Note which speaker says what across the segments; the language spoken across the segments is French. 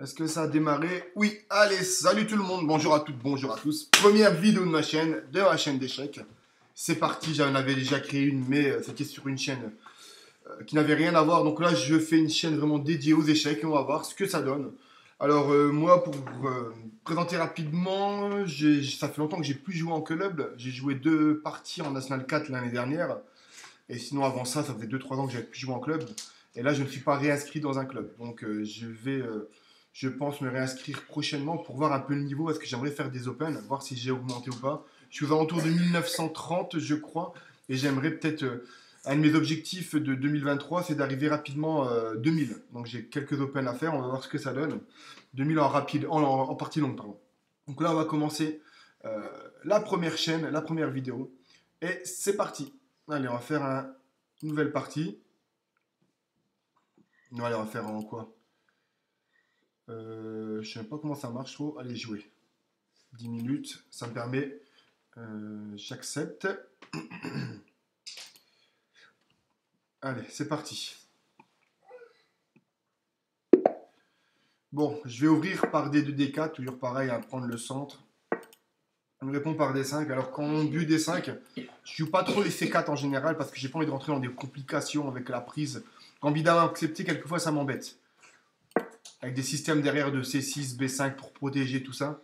Speaker 1: Est-ce que ça a démarré? Oui, allez, salut tout le monde, bonjour à toutes, bonjour à tous. Première vidéo de ma chaîne d'échecs. C'est parti, j'en avais déjà créé une, mais c'était sur une chaîne qui n'avait rien à voir. Donc là, je fais une chaîne vraiment dédiée aux échecs et on va voir ce que ça donne. Alors moi, pour vous présenter rapidement, ça fait longtemps que j'ai plus joué en club. J'ai joué 2 parties en National 4 l'année dernière. Et sinon, avant ça, ça faisait 2-3 ans que j'avais plus joué en club. Et là, je ne suis pas réinscrit dans un club. Donc je vais... je pense me réinscrire prochainement pour voir un peu le niveau parce que j'aimerais faire des open, voir si j'ai augmenté ou pas. Je suis aux alentours de 1930, je crois, et j'aimerais peut-être. Un de mes objectifs de 2023, c'est d'arriver rapidement 2000. Donc j'ai quelques open à faire, on va voir ce que ça donne. 2000 en rapide, en partie longue, pardon. Donc là, on va commencer la première chaîne, la première vidéo. Et c'est parti. Allez, on va faire une nouvelle partie. Non, allez, on va faire en quoi? Je ne sais même pas comment ça marche trop. Allez, jouer. 10 minutes, ça me permet. J'accepte. Allez, c'est parti. Bon, je vais ouvrir par D2, D4, toujours pareil, à prendre le centre. On me répond par D5. Alors, quand on but D5, je joue pas trop les C4 en général parce que j'ai pas envie de rentrer dans des complications avec la prise. Quand bidam accepté, quelquefois ça m'embête. Avec des systèmes derrière de C6, B5 pour protéger tout ça.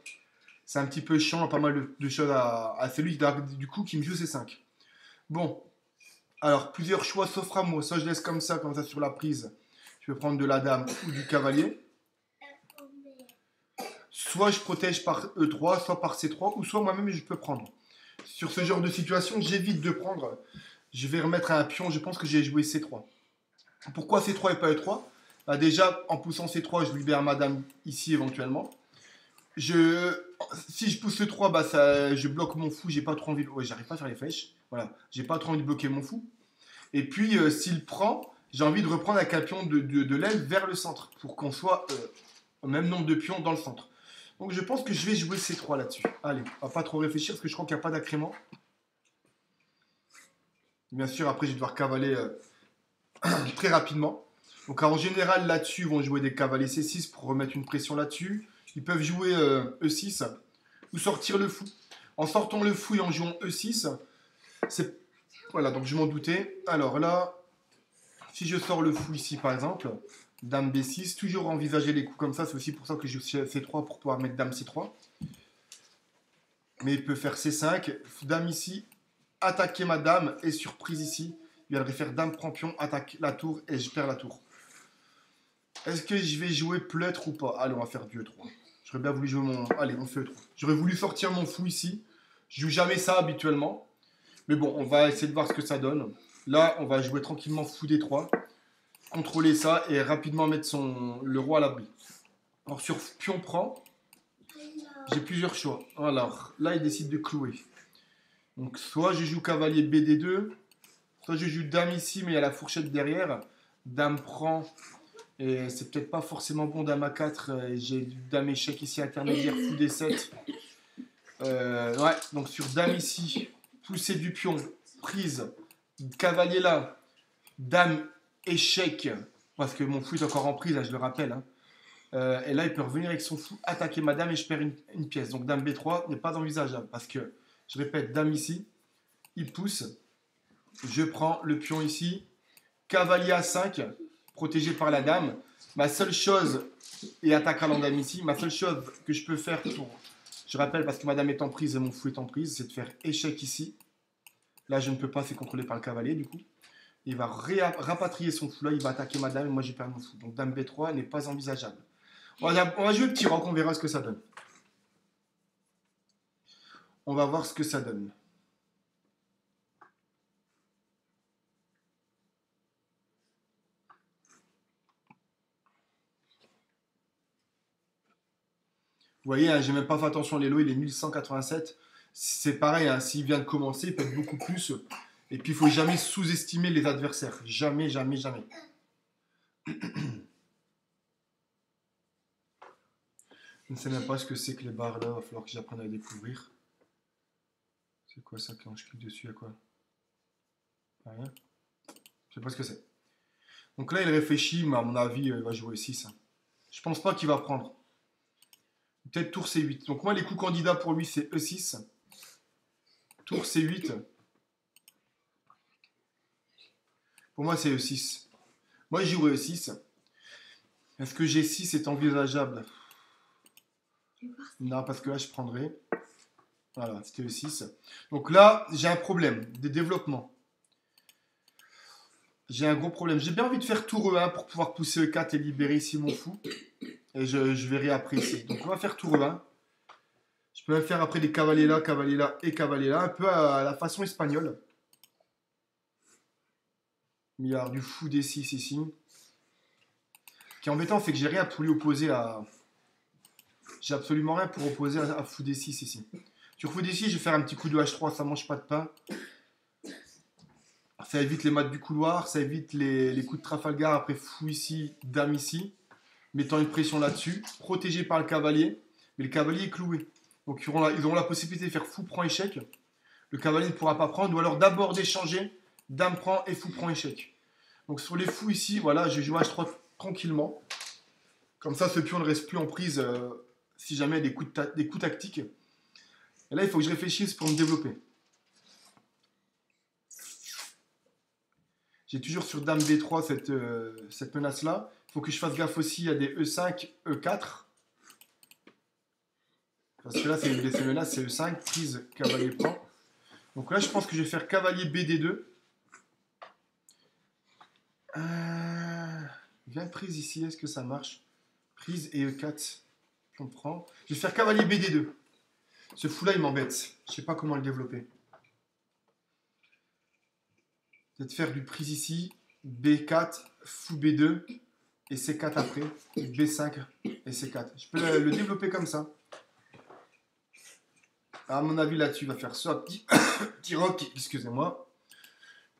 Speaker 1: C'est un petit peu chiant, pas mal de choses à celui du coup qui me joue C5. Bon, alors plusieurs choix s'offrent à moi. Soit je laisse comme ça sur la prise. Je peux prendre de la dame ou du cavalier. Soit je protège par E3, soit par C3, ou soit moi-même je peux prendre. Sur ce genre de situation, j'évite de prendre. Je vais remettre un pion, je pense que j'ai joué C3. Pourquoi C3 et pas E3? Bah déjà, en poussant C3, je libère ma dame ici éventuellement. Si je pousse E3, bah je bloque mon fou, j'ai pas trop envie de... Ouais, j'arrive pas à faire les flèches. Voilà, j'ai pas trop envie de bloquer mon fou. Et puis, s'il prend, j'ai envie de reprendre avec un pion de l'aile vers le centre, pour qu'on soit au même nombre de pions dans le centre. Donc je pense que je vais jouer C3 là-dessus. Allez, on va pas trop réfléchir, parce que je crois qu'il n'y a pas d'accrément. Bien sûr, après, je vais devoir cavaler très rapidement. Donc en général, là-dessus, ils vont jouer des cavaliers C6 pour remettre une pression là-dessus. Ils peuvent jouer E6 ou sortir le fou. En sortant le fou et en jouant E6, c'est... Voilà, donc je m'en doutais. Alors là, si je sors le fou ici, par exemple, dame B6, toujours envisager les coups comme ça. C'est aussi pour ça que je joue C3 pour pouvoir mettre dame C3. Mais il peut faire C5, dame ici, attaquer ma dame et surprise ici. Il viendrait faire dame prend pion, attaque la tour et je perds la tour. Est-ce que je vais jouer pleutre ou pas? Allez, on va faire du E3. J'aurais bien voulu jouer mon... Allez, on fait E3. J'aurais voulu sortir mon fou ici. Je joue jamais ça habituellement. Mais bon, on va essayer de voir ce que ça donne. Là, on va jouer tranquillement fou D3. Contrôler ça et rapidement mettre le roi à l'abri. Alors, sur pion prend, j'ai plusieurs choix. Alors, là, il décide de clouer. Donc, soit je joue cavalier BD2, soit je joue dame ici, mais il y a la fourchette derrière. Dame prend... Et c'est peut-être pas forcément bon dame A4. J'ai dame échec ici intermédiaire, fou D7. Ouais, donc sur dame ici, pousser du pion, prise, cavalier là, dame échec, parce que mon fou est encore en prise, là, je le rappelle. Hein. Et là, il peut revenir avec son fou, attaquer ma dame et je perds une pièce. Donc dame B3 n'est pas envisageable, parce que, je répète, dame ici, il pousse, je prends le pion ici, cavalier A5, protégé par la dame. Ma seule chose, et attaque à la dame ici, ma seule chose que je peux faire pour, je rappelle parce que ma dame est en prise et mon fou est en prise, c'est de faire échec ici. Là je ne peux pas, c'est contrôlé par le cavalier du coup. Il va rapatrier son fou là, il va attaquer ma dame et moi j'ai perdu mon fou. Donc dame B3 n'est pas envisageable. On va jouer petit roc, on verra ce que ça donne. On va voir ce que ça donne. Vous voyez, hein, j'ai même pas fait attention, l'élo il est 1187. C'est pareil, hein, s'il vient de commencer, il peut être beaucoup plus. Et puis il faut jamais sous-estimer les adversaires. Jamais, jamais, jamais. Je ne sais même pas ce que c'est que les barres là, il va falloir que j'apprenne à découvrir. C'est quoi ça quand je clique dessus, à quoi? Rien. Je sais pas ce que c'est. Donc là il réfléchit, mais à mon avis il va jouer 6. Hein. Je pense pas qu'il va prendre. Peut-être tour C8. Donc moi, les coups candidats pour lui, c'est E6. Tour C8. Pour moi, c'est E6. Moi, je jouerai E6. Est-ce que G6 est envisageable? Non, parce que là, je prendrai. Voilà, c'était E6. Donc là, j'ai un problème de développement. J'ai un gros problème. J'ai bien envie de faire tour E1 pour pouvoir pousser E4 et libérer ici mon fou. Et je verrai après ici. Donc on va faire tour E1. Je peux même faire après des cavaliers là et cavalier là. Un peu à la façon espagnole. Il y a du fou D6 ici. Ce qui est embêtant, c'est que j'ai rien pour lui opposer à... J'ai absolument rien pour opposer à fou D6 ici. Sur fou D6, je vais faire un petit coup de H3, ça mange pas de pain. Ça évite les mates du couloir, ça évite les coups de Trafalgar. Après fou ici, dame ici. Mettant une pression là-dessus. Protégé par le cavalier. Mais le cavalier est cloué. Donc ils auront la possibilité de faire fou prend échec. Le cavalier ne pourra pas prendre. Ou alors d'abord d'échanger. Dame prend et fou prend échec. Donc sur les fous ici, voilà, je joue H3 tranquillement. Comme ça, ce pion ne reste plus en prise si jamais des coups tactiques. Et là, il faut que je réfléchisse pour me développer. J'ai toujours sur Dame B3 cette menace-là. Il faut que je fasse gaffe aussi à des E5, E4. Parce que là, c'est une menace, c'est E5, prise, cavalier prend. Donc là, je pense que je vais faire cavalier BD2. Viens prise ici, est-ce que ça marche? Prise et E4, on prend. Je vais faire cavalier BD2. Ce fou-là, il m'embête. Je ne sais pas comment le développer. Peut-être faire du prise ici, B4, fou B2, et C4 après, B5 et C4. Je peux le développer comme ça. À mon avis, là-dessus, il va faire ça. Petit rock, excusez-moi.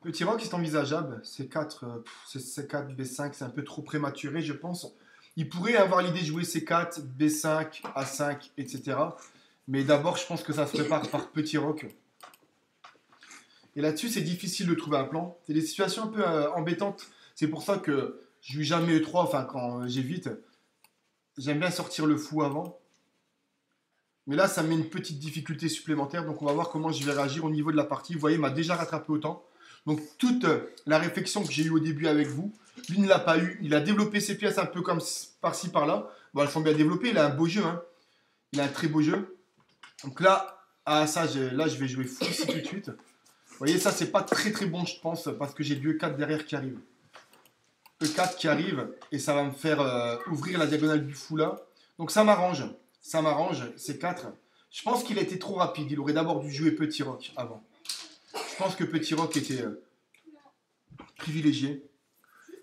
Speaker 1: Petit rock, c'est envisageable. C4, C4, B5, c'est un peu trop prématuré, je pense. Il pourrait avoir l'idée de jouer C4, B5, A5, etc. Mais d'abord, je pense que ça se prépare par petit rock. Et là-dessus, c'est difficile de trouver un plan. C'est des situations un peu embêtantes. C'est pour ça que je joue jamais E3, enfin, quand j'évite. J'aime bien sortir le fou avant. Mais là, ça met une petite difficulté supplémentaire. Donc, on va voir comment je vais réagir au niveau de la partie. Vous voyez, il m'a déjà rattrapé autant. Donc, toute la réflexion que j'ai eue au début avec vous, lui ne l'a pas eu. Il a développé ses pièces un peu comme par-ci, par-là. Bon, elles sont bien développées. Il a un beau jeu. Hein. Il a un très beau jeu. Donc là, là, je vais jouer fou ici tout de suite. Vous voyez, ça, c'est pas très très bon, je pense, parce que j'ai du E4 derrière qui arrive. E4 qui arrive, et ça va me faire ouvrir la diagonale du fou là. Donc ça m'arrange. Ça m'arrange, C4. Je pense qu'il a été trop rapide. Il aurait d'abord dû jouer petit rock avant. Je pense que petit rock était privilégié.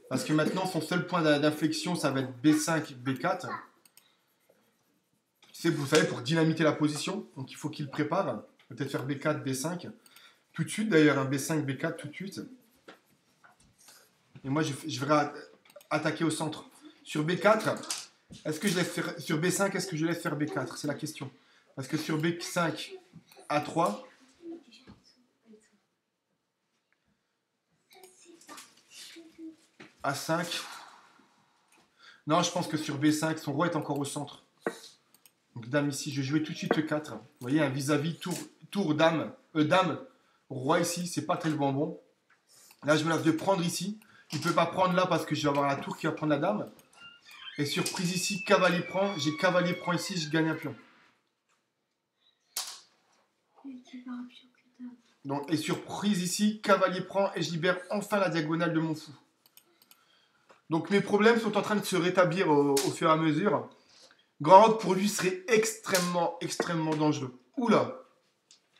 Speaker 1: Parce que maintenant, son seul point d'inflexion, ça va être B5, B4. C'est, vous savez, pour dynamiter la position. Donc il faut qu'il prépare. Peut-être faire B4, B5. Tout de suite d'ailleurs, un B5, B4 tout de suite. Et moi, je vais attaquer au centre. Sur B4, est-ce que je laisse faire... Sur B5, est-ce que je laisse faire B4? C'est la question. Parce que sur B5, A3... A5... Non, je pense que sur B5, son roi est encore au centre. Donc dame ici, je vais jouer tout de suite E4. Vous voyez, un vis-à-vis tour dame, dame, roi ici, c'est pas très le bonbon. Là, je me laisse de prendre ici. Il ne peut pas prendre là parce que je vais avoir la tour qui va prendre la dame. Et sur prise ici, cavalier prend. J'ai cavalier prend ici, je gagne un pion. Donc, et sur prise ici, cavalier prend et je libère enfin la diagonale de mon fou. Donc mes problèmes sont en train de se rétablir au fur et à mesure. Grand rock pour lui serait extrêmement, extrêmement dangereux. Oula!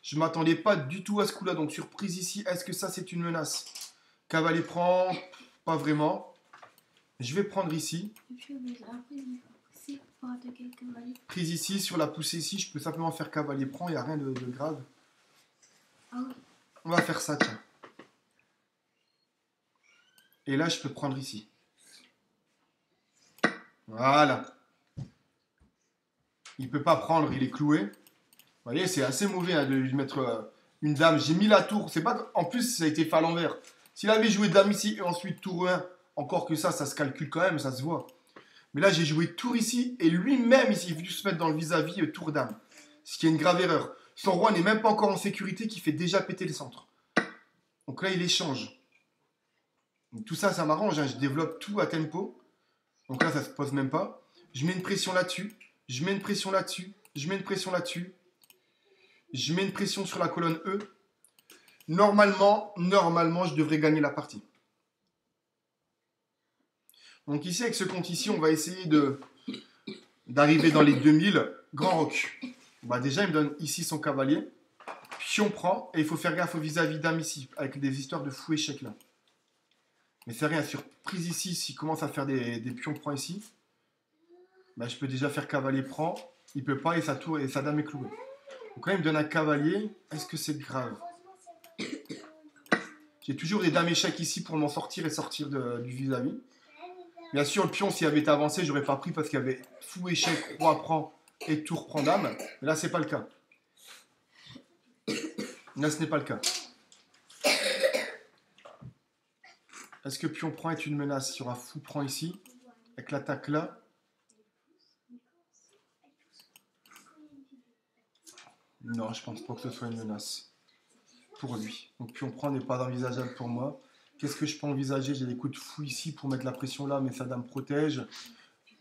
Speaker 1: Je ne m'attendais pas du tout à ce coup-là. Donc sur prise ici, est-ce que ça c'est une menace? Cavalier prend, pas vraiment. Je vais prendre ici. Prise ici, sur la poussée ici, je peux simplement faire cavalier prend, il n'y a rien de grave. On va faire ça, tiens. Et là, je peux prendre ici. Voilà. Il ne peut pas prendre, il est cloué. Vous voyez, c'est assez mauvais hein, de lui mettre une dame. J'ai mis la tour. C'est pas... En plus, ça a été fait à l'envers. S'il avait joué dame ici et ensuite tour 1, encore que ça se calcule quand même, ça se voit. Mais là, j'ai joué tour ici, et lui-même, il s'est venu se mettre dans le vis-à-vis tour dame. Ce qui est une grave erreur. Son roi n'est même pas encore en sécurité, qui fait déjà péter le centre. Donc là, il échange. Donc, tout ça, ça m'arrange, hein. Je développe tout à tempo. Donc là, ça se pose même pas. Je mets une pression là-dessus. Je mets une pression là-dessus. Je mets une pression là-dessus. Je mets une pression sur la colonne E. Normalement, je devrais gagner la partie. Donc ici, avec ce compte ici, on va essayer d'arriver dans les 2000. Grand roc. Bah déjà, il me donne ici son cavalier. Pion prend. Et il faut faire gaffe au vis-à-vis dame ici. Avec des histoires de fou échec là. Mais c'est rien. Surprise ici, s'il commence à faire des pions prend ici. Bah, je peux déjà faire cavalier prend. Il peut pas et sa tour et sa dame est clouée. Donc là, il me donne un cavalier. Est-ce que c'est grave? J'ai toujours des dames échecs ici pour m'en sortir et sortir du vis-à-vis. Bien sûr, le pion, s'il avait été avancé, j'aurais pas pris parce qu'il y avait fou échec, roi prend et tour prend dame. Mais là, c'est pas le cas. Là, ce n'est pas le cas. Est-ce que pion prend est une menace? Il y aura fou prend ici, avec l'attaque là. Non, je pense pas que ce soit une menace pour lui. Donc pion prend n'est pas envisageable pour moi. Qu'est-ce que je peux envisager? J'ai des coups de fou ici pour mettre la pression là, mais sa dame protège.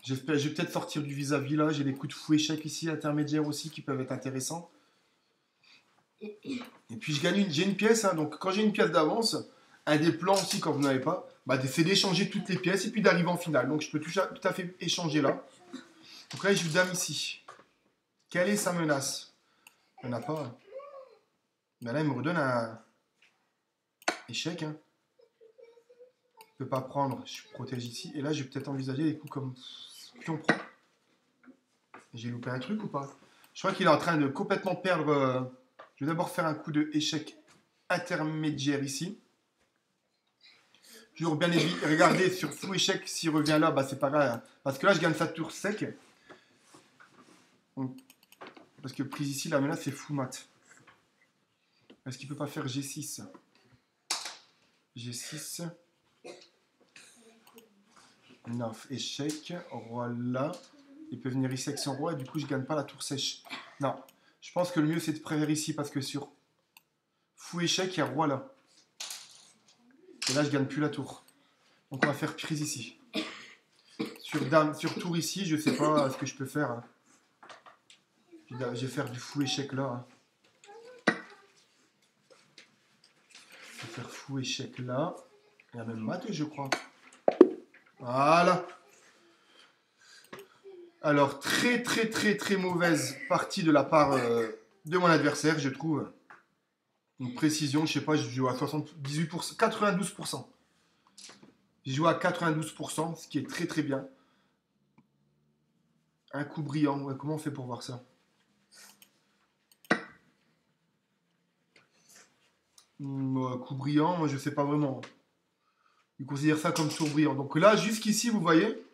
Speaker 1: Je vais peut-être sortir du vis-à-vis là. J'ai des coups de fou échec ici, intermédiaires aussi, qui peuvent être intéressants. Et puis j'ai une pièce, hein, donc quand j'ai une pièce d'avance, un des plans aussi quand vous n'avez pas, bah, c'est d'échanger toutes les pièces et puis d'arriver en finale. Donc je peux tout à fait échanger là. Donc là, je joue dame ici. Quelle est sa menace? Il n'y en a pas. Hein. Mais là, il me redonne un échec. Hein. Je ne peux pas prendre, je protège ici. Et là, je vais peut-être envisager des coups comme pion prend. J'ai loupé un truc ou pas? Je crois qu'il est en train de complètement perdre. Je vais d'abord faire un coup de échec intermédiaire ici. Toujours bien regarder sur fou échec, s'il revient là, bah, c'est pas grave. Hein. Parce que là, je gagne sa tour sec. Donc, parce que prise ici, la menace, c'est fou mat. Est-ce qu'il peut pas faire G6? G6. 9, échec. Roi là. Il peut venir ici avec son roi et du coup, je gagne pas la tour sèche. Non. Je pense que le mieux, c'est de préférer ici parce que sur fou échec, il y a roi là. Et là, je gagne plus la tour. Donc, on va faire prise ici. Sur dame, sur tour ici, je sais pas ce que je peux faire. Hein. Je vais faire du fou échec là. Hein. Je vais faire fou échec là. Il y a même mat, je crois. Voilà. Alors, très mauvaise partie de la part de mon adversaire, je trouve. Une précision, je sais pas, je joue à 78%, 92%. J'ai joué à 92%, ce qui est très bien. Un coup brillant. Ouais, comment on fait pour voir ça? Coup brillant, moi je sais pas vraiment. Il considère ça comme tour brillant. Donc là, jusqu'ici, vous voyez.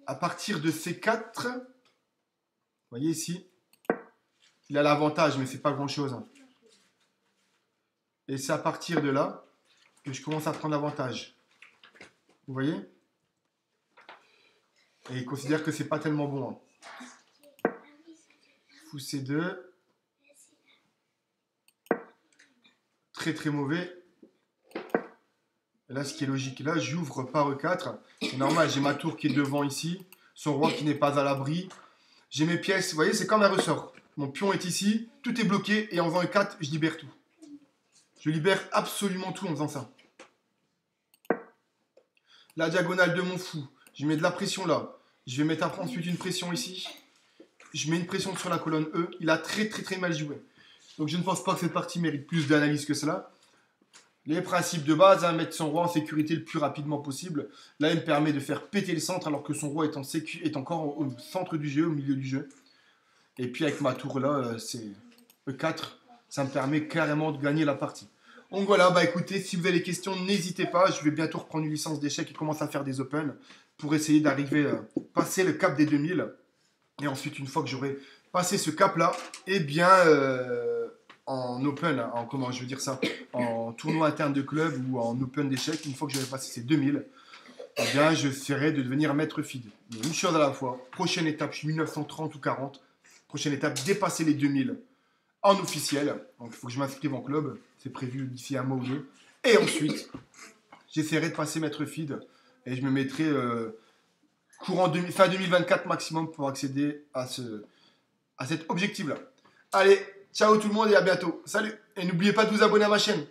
Speaker 1: À partir de ces 4, vous voyez ici, il a l'avantage, mais c'est pas grand chose. Hein. Et c'est à partir de là que je commence à prendre l'avantage. Vous voyez? Et il considère que c'est pas tellement bon. Hein. Fou C2. Très mauvais. Et là, ce qui est logique, là, j'ouvre par E4. C'est normal, j'ai ma tour qui est devant ici. Son roi qui n'est pas à l'abri. J'ai mes pièces, vous voyez, c'est comme un ressort. Mon pion est ici, tout est bloqué. Et en faisant E4, je libère tout. Je libère absolument tout en faisant ça. La diagonale de mon fou. Je mets de la pression là. Je vais mettre ensuite une pression ici. Je mets une pression sur la colonne E. Il a très mal joué. Donc je ne pense pas que cette partie mérite plus d'analyse que cela. Les principes de base, hein, mettre son roi en sécurité le plus rapidement possible. Là, il me permet de faire péter le centre alors que son roi est encore au centre du jeu, au milieu du jeu. Et puis avec ma tour là, c'est E4. Ça me permet carrément de gagner la partie. Donc voilà, bah écoutez, si vous avez des questions, n'hésitez pas. Je vais bientôt reprendre une licence d'échecs et commencer à faire des open pour essayer d'arriver, passer le cap des 2000. Et ensuite, une fois que j'aurai passé ce cap-là, eh bien, en open, comment je veux dire ça, en tournoi interne de club ou en open d'échecs, une fois que j'aurai passé ces 2000, eh bien, je ferai de devenir maître feed. Mais une chose à la fois. Prochaine étape, je suis 1930 ou 40. Prochaine étape, dépasser les 2000 en officiel. Donc, il faut que je m'inscrive en club. C'est prévu d'ici un mois ou deux. Et ensuite, j'essaierai de passer maître feed et je me mettrai fin 2024 maximum pour accéder à cet objectif-là. Allez, ciao tout le monde et à bientôt. Salut. Et n'oubliez pas de vous abonner à ma chaîne.